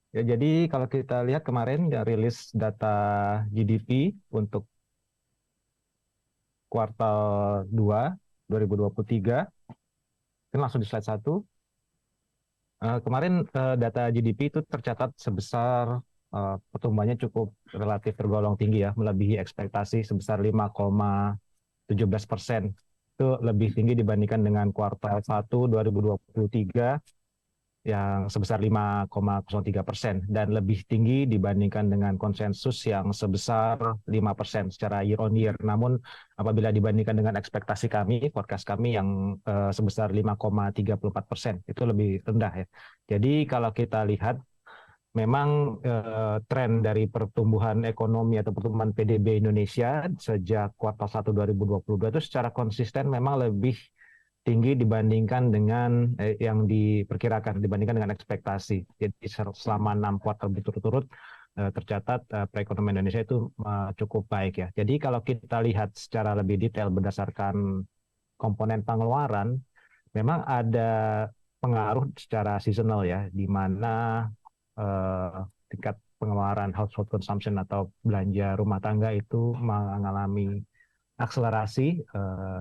Ya, jadi kalau kita lihat kemarin ya rilis data GDP untuk kuartal 2 2023, kan langsung di slide 1. Kemarin data GDP itu tercatat sebesar pertumbuhannya cukup relatif tergolong tinggi ya, melebihi ekspektasi sebesar 5,17%. Itu lebih tinggi dibandingkan dengan kuartal 1 2023 yang sebesar 5,03% dan lebih tinggi dibandingkan dengan konsensus yang sebesar 5% secara year on year. Namun apabila dibandingkan dengan ekspektasi kami, forecast kami yang sebesar 5,34%, itu lebih rendah ya. Jadi kalau kita lihat memang tren dari pertumbuhan ekonomi atau pertumbuhan PDB Indonesia sejak kuartal 1 2022 itu secara konsisten memang lebih tinggi dibandingkan dengan yang diperkirakan, dibandingkan dengan ekspektasi. Jadi selama 6 kuartal berturut-turut tercatat perekonomian Indonesia itu cukup baik ya. Jadi kalau kita lihat secara lebih detail berdasarkan komponen pengeluaran, memang ada pengaruh secara seasonal ya, di mana tingkat pengeluaran household consumption atau belanja rumah tangga itu mengalami akselerasi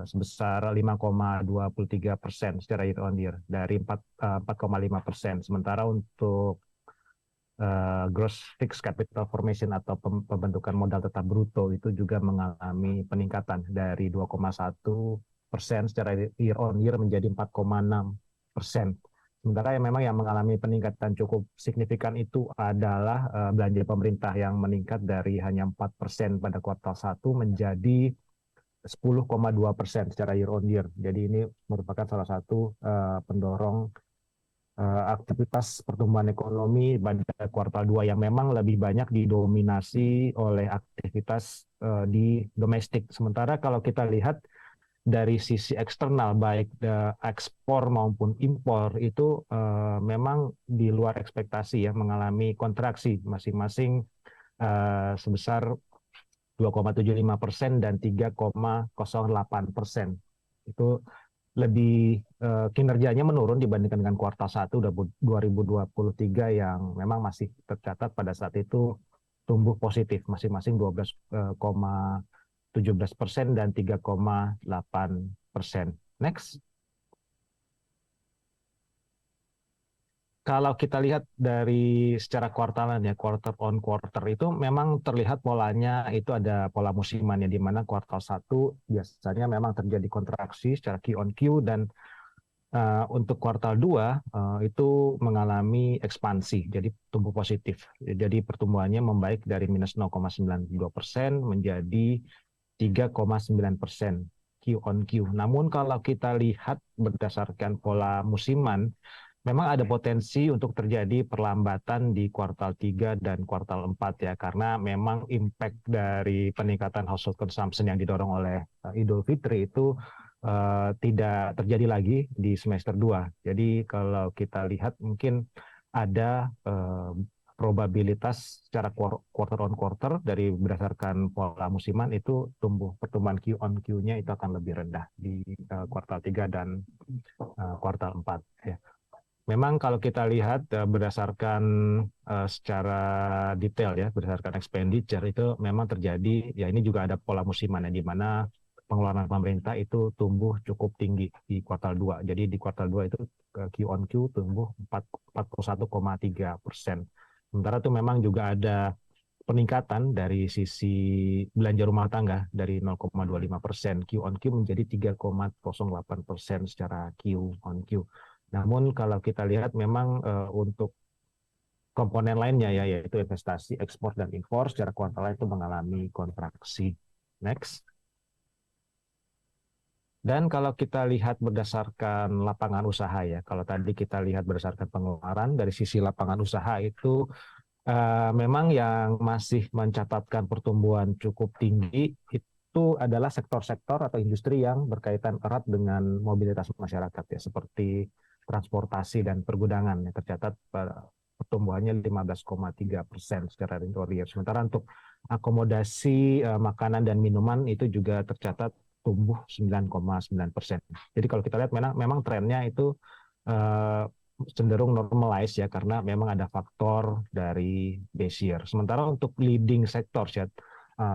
sebesar 5,23% secara year on year dari 4,5%. Sementara untuk gross fixed capital formation atau pembentukan modal tetap bruto itu juga mengalami peningkatan dari 2,1% secara year on year menjadi 4,6%. Sementara yang memang yang mengalami peningkatan cukup signifikan itu adalah belanja pemerintah yang meningkat dari hanya 4% pada kuartal 1 menjadi 10,2% secara year on year. Jadi ini merupakan salah satu pendorong aktivitas pertumbuhan ekonomi pada kuartal 2 yang memang lebih banyak didominasi oleh aktivitas di domestik. Sementara kalau kita lihat dari sisi eksternal baik ekspor maupun impor itu memang di luar ekspektasi ya, mengalami kontraksi masing-masing sebesar 2,75% dan 3,08%. Itu lebih kinerjanya menurun dibandingkan dengan kuartal 1 2023 yang memang masih tercatat pada saat itu tumbuh positif masing-masing 12,17% dan 3,8%. Next. Kalau kita lihat dari secara kuartalan ya, quarter on quarter itu memang terlihat polanya itu ada pola musiman ya, di mana kuartal 1 biasanya memang terjadi kontraksi secara Q on Q dan untuk kuartal 2 itu mengalami ekspansi, jadi tumbuh positif. Jadi pertumbuhannya membaik dari minus 0,92% menjadi 3,9% Q on Q. Namun kalau kita lihat berdasarkan pola musiman, memang ada potensi untuk terjadi perlambatan di kuartal 3 dan kuartal 4 ya, karena memang impact dari peningkatan household consumption yang didorong oleh Idul Fitri itu tidak terjadi lagi di semester 2. Jadi kalau kita lihat mungkin ada probabilitas secara quarter on quarter dari berdasarkan pola musiman itu pertumbuhan Q on Q-nya itu akan lebih rendah di kuartal 3 dan kuartal 4 ya. Memang kalau kita lihat berdasarkan secara detail ya, berdasarkan expenditure itu memang terjadi, ya ini juga ada pola musiman ya, di mana pengeluaran pemerintah itu tumbuh cukup tinggi di kuartal 2. Jadi di kuartal 2 itu Q on Q tumbuh 41,3%. Sementara itu memang juga ada peningkatan dari sisi belanja rumah tangga dari 0,25% Q on Q menjadi 3,08% secara Q on Q. Namun kalau kita lihat memang untuk komponen lainnya ya, yaitu investasi, ekspor, dan impor secara kuartal itu mengalami kontraksi. Next. Dan kalau kita lihat berdasarkan lapangan usaha ya, kalau tadi kita lihat berdasarkan pengeluaran, dari sisi lapangan usaha itu memang yang masih mencatatkan pertumbuhan cukup tinggi itu adalah sektor-sektor atau industri yang berkaitan erat dengan mobilitas masyarakat ya, seperti transportasi dan pergudangan yang tercatat pertumbuhannya 15,3% secara year. Sementara untuk akomodasi makanan dan minuman itu juga tercatat tumbuh 9,9%. Jadi kalau kita lihat memang trennya itu cenderung normalize ya karena memang ada faktor dari base year. Sementara untuk leading sector ya,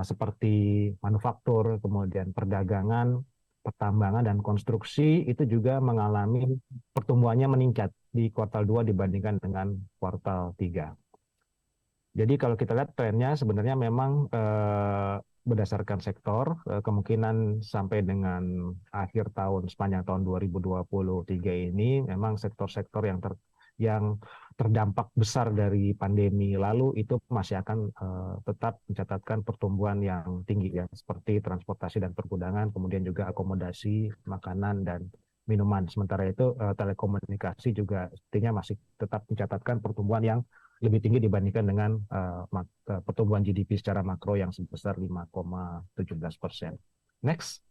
seperti manufaktur, kemudian perdagangan, pertambangan dan konstruksi itu juga mengalami pertumbuhannya meningkat di kuartal 2 dibandingkan dengan kuartal 3. Jadi kalau kita lihat trennya sebenarnya memang berdasarkan sektor, kemungkinan sampai dengan akhir tahun sepanjang tahun 2023 ini memang sektor-sektor yang terdampak besar dari pandemi lalu itu masih akan tetap mencatatkan pertumbuhan yang tinggi ya seperti transportasi dan pergudangan, kemudian juga akomodasi, makanan dan minuman. Sementara itu telekomunikasi juga sepertinya masih tetap mencatatkan pertumbuhan yang lebih tinggi dibandingkan dengan pertumbuhan GDP secara makro yang sebesar 5,17%. Next.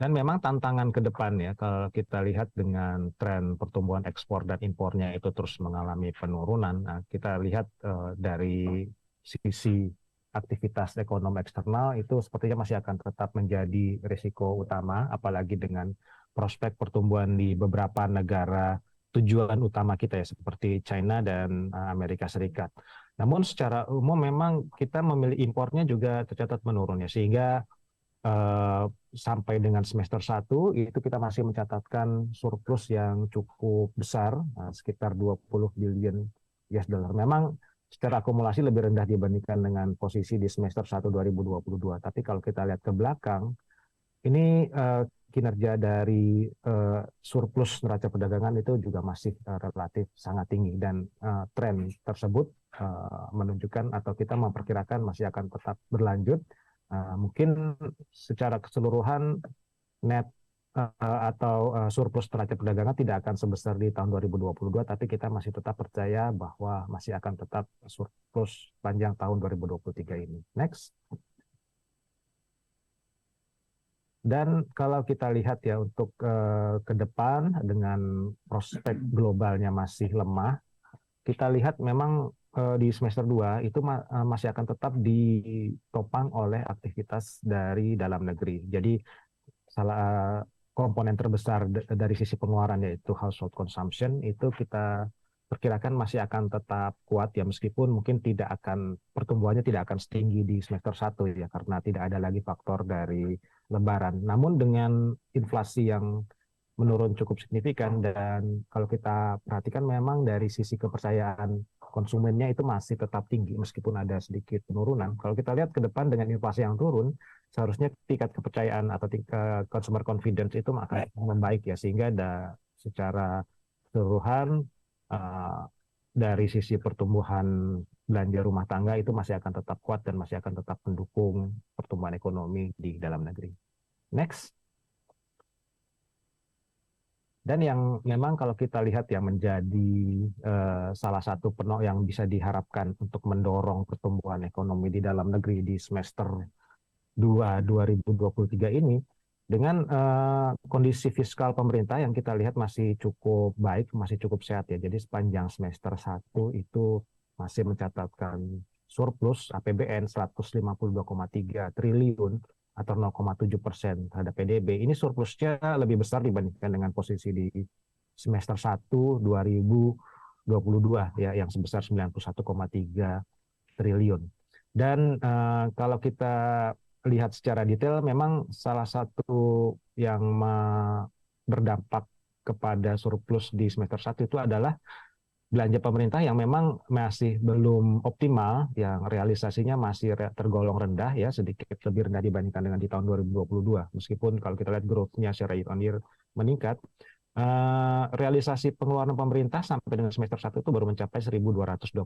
Dan memang tantangan ke depan ya, kalau kita lihat dengan tren pertumbuhan ekspor dan impornya itu terus mengalami penurunan, nah, kita lihat dari sisi aktivitas ekonomi eksternal itu sepertinya masih akan tetap menjadi risiko utama, apalagi dengan prospek pertumbuhan di beberapa negara tujuan utama kita ya, seperti China dan Amerika Serikat. Namun secara umum memang kita memilih impornya juga tercatat menurun ya, sehingga sampai dengan semester 1 itu kita masih mencatatkan surplus yang cukup besar, sekitar 20 billion US dollar. Memang secara akumulasi lebih rendah dibandingkan dengan posisi di semester 1 2022. Tapi kalau kita lihat ke belakang, ini kinerja dari surplus neraca perdagangan itu juga masih relatif sangat tinggi dan tren tersebut menunjukkan atau kita memperkirakan masih akan tetap berlanjut. Mungkin secara keseluruhan net atau surplus neraca perdagangan tidak akan sebesar di tahun 2022, tapi kita masih tetap percaya bahwa masih akan tetap surplus panjang tahun 2023 ini. Next. Dan kalau kita lihat ya untuk ke depan dengan prospek globalnya masih lemah, kita lihat memang di semester 2 itu masih akan tetap ditopang oleh aktivitas dari dalam negeri. Jadi salah komponen terbesar dari sisi pengeluaran yaitu household consumption itu kita perkirakan masih akan tetap kuat ya, meskipun mungkin pertumbuhannya tidak akan setinggi di semester 1 ya karena tidak ada lagi faktor dari lebaran. Namun dengan inflasi yang menurun cukup signifikan dan kalau kita perhatikan memang dari sisi kepercayaan konsumennya itu masih tetap tinggi meskipun ada sedikit penurunan. Kalau kita lihat ke depan dengan inflasi yang turun, seharusnya tingkat kepercayaan atau tingkat consumer confidence itu akan membaik ya, sehingga ada secara keseluruhan dari sisi pertumbuhan belanja rumah tangga itu masih akan tetap kuat dan masih akan tetap mendukung pertumbuhan ekonomi di dalam negeri. Next. Dan yang memang kalau kita lihat ya menjadi salah satu yang bisa diharapkan untuk mendorong pertumbuhan ekonomi di dalam negeri di semester 2 2023 ini, dengan kondisi fiskal pemerintah yang kita lihat masih cukup baik, masih cukup sehat ya. Jadi sepanjang semester 1 itu masih mencatatkan surplus APBN 152,3 triliun atau 0,7% terhadap PDB. Ini surplusnya lebih besar dibandingkan dengan posisi di semester 1 2022 ya yang sebesar 91,3 triliun. Dan kalau kita lihat secara detail memang salah satu yang berdampak kepada surplus di semester 1 itu adalah belanja pemerintah yang memang masih belum optimal, yang realisasinya masih tergolong rendah ya, sedikit lebih rendah dibandingkan dengan di tahun 2022. Meskipun kalau kita lihat growth-nya secara year on year meningkat, realisasi pengeluaran pemerintah sampai dengan semester 1 itu baru mencapai 1.226,7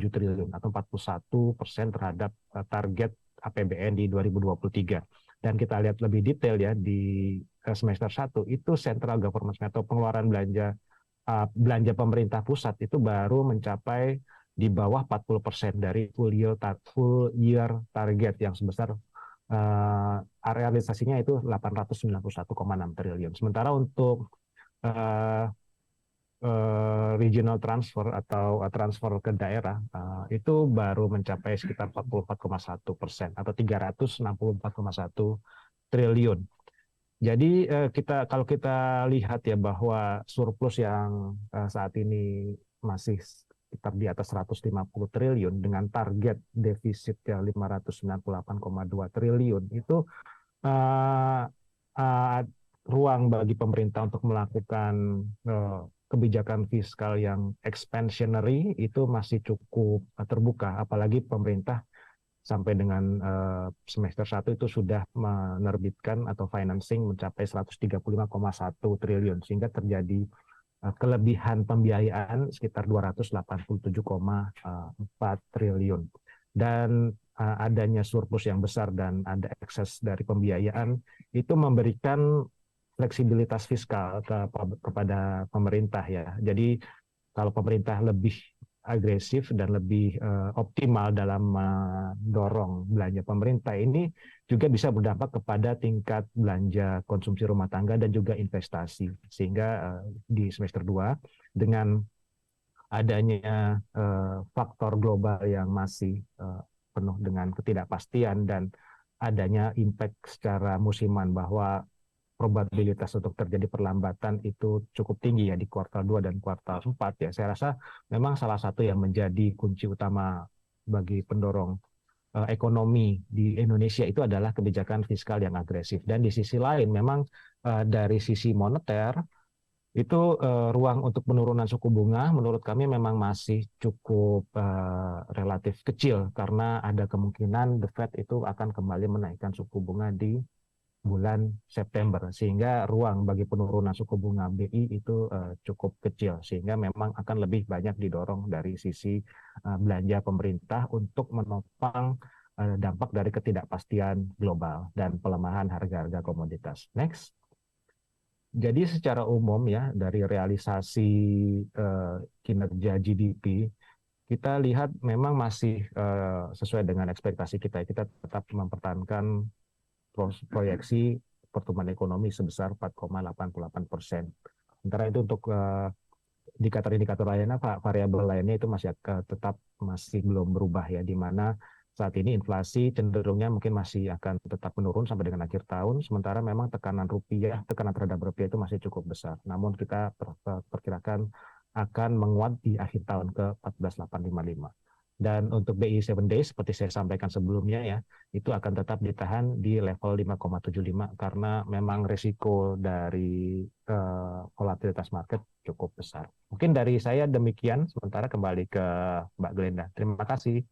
triliun atau 41% terhadap target APBN di 2023. Dan kita lihat lebih detail ya di semester 1 itu central government atau pengeluaran belanja pemerintah pusat itu baru mencapai di bawah 40% dari full year target yang sebesar realisasinya itu 891,6 triliun. Sementara untuk regional transfer atau transfer ke daerah itu baru mencapai sekitar 44,1% atau 364,1 triliun. Jadi kalau kita lihat ya bahwa surplus yang saat ini masih sekitar di atas 150 triliun dengan target defisit yang 598,2 triliun itu uh, uh, ruang bagi pemerintah untuk melakukan kebijakan fiskal yang expansionary itu masih cukup terbuka, apalagi pemerintah sampai dengan semester 1 itu sudah menerbitkan atau financing mencapai 135,1 triliun sehingga terjadi kelebihan pembiayaan sekitar 287,4 triliun. Dan adanya surplus yang besar dan ada ekses dari pembiayaan itu memberikan fleksibilitas fiskal kepada pemerintah ya. Jadi kalau pemerintah lebih agresif dan lebih optimal dalam mendorong belanja pemerintah ini juga bisa berdampak kepada tingkat belanja konsumsi rumah tangga dan juga investasi. Sehingga di semester 2 dengan adanya faktor global yang masih penuh dengan ketidakpastian dan adanya impact secara musiman bahwa probabilitas untuk terjadi perlambatan itu cukup tinggi ya di kuartal 2 dan kuartal 4 ya. Saya rasa memang salah satu yang menjadi kunci utama bagi pendorong ekonomi di Indonesia itu adalah kebijakan fiskal yang agresif. Dan di sisi lain memang dari sisi moneter itu ruang untuk penurunan suku bunga menurut kami memang masih cukup relatif kecil karena ada kemungkinan The Fed itu akan kembali menaikkan suku bunga di bulan September sehingga ruang bagi penurunan suku bunga BI itu cukup kecil sehingga memang akan lebih banyak didorong dari sisi belanja pemerintah untuk menopang dampak dari ketidakpastian global dan pelemahan harga-harga komoditas. Next. Jadi secara umum ya dari realisasi kinerja GDP kita lihat memang masih sesuai dengan ekspektasi kita. Kita tetap mempertahankan proyeksi pertumbuhan ekonomi sebesar 4,88%. Sementara itu untuk indikator-indikator lainnya, variabel lainnya itu masih tetap belum berubah ya, di mana saat ini inflasi cenderungnya mungkin masih akan tetap menurun sampai dengan akhir tahun, sementara memang tekanan terhadap rupiah itu masih cukup besar. Namun kita perkirakan akan menguat di akhir tahun ke 14.855. Dan untuk BI 7 days seperti saya sampaikan sebelumnya ya, itu akan tetap ditahan di level 5,75 karena memang risiko dari volatilitas market cukup besar. Mungkin dari saya demikian, sementara kembali ke Mbak Glenda. Terima kasih.